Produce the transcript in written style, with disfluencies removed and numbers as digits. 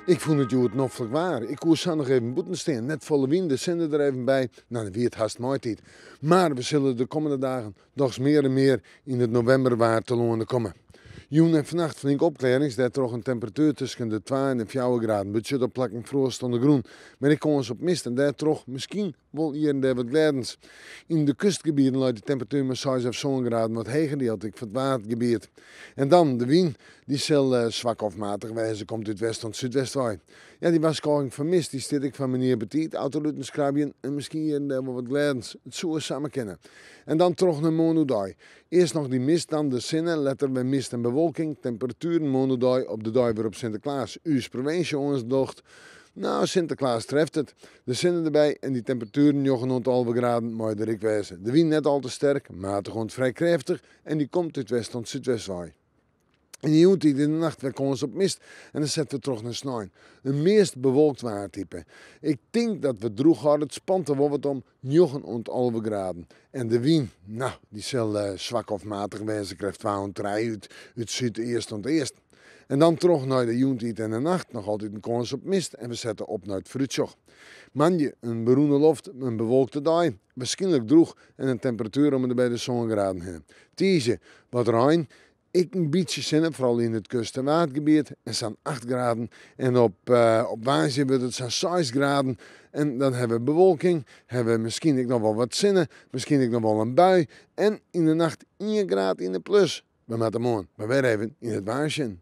Ik vond het joet noffelijk waar. Ik koers zo nog even boeten staan. Net volle wind, de zender er even bij. Nou, dan wie het haast nooit niet. Maar we zullen de komende dagen nog meer en meer in het novemberwaar te lonen komen. Joen en vannacht flink opklarings, dat toch een temperatuur tussen de 2 en de 4 graden. Budget op plakken frost onder groen. Maar ik kon eens op mist en daar toch misschien wel hier en daar wat gladens. In de kustgebieden luidt de temperatuur maar 6 of 7 graden wat hoger die had ik van het watergebied. En dan de wind, die zal zwak of matig wijzen, komt uit west tot zuidwest waai. Ja, die waarschuwing van mist, die stit ik van meneer Petit, autoluten skrabien en misschien hier en daar wel wat gladens. Het zou we samen kennen. En dan terug naar Monodai. Eerst nog die mist, dan de zinnen, letter bij mist en bewolking, temperaturen Monodai op de dag waarop Sinterklaas uw provincie ons docht. Nou, Sinterklaas treft het. De zinnen erbij en die temperaturen 9,5 graden, mooi de ik wijzen. De wind net al te sterk, matig en vrij krachtig en die komt uit west tot zuidwest waai. En die jongt in de nacht weer ons op mist en dan zetten we terug naar sneeuw. Een meest bewolkt waartype. Ik denk dat we droeg hadden, het spant er wel wat om 9,5 graden. En de wind, nou, die zal zwak of matig wezen, krijgt 2 uit zuid-eerst tot eerst. En dan terug naar de jongt en de nacht, nog altijd een kans op mist en we zetten op naar het fruitjoch. Manje, een beroende loft, een bewolkte dag, waarschijnlijk droeg en een temperatuur om er bij de zon graden heen. Tiesje, wat rein. Ik een beetje zinnen, vooral in het kust- en watergebied. En staan 8 graden. En op Waasje wordt het zo'n 6 graden. En dan hebben we bewolking. Hebben we misschien nog wel wat zinnen. Misschien nog wel een bui. En in de nacht 1 graad in de plus. We moeten morgen maar weer even in het Waasje.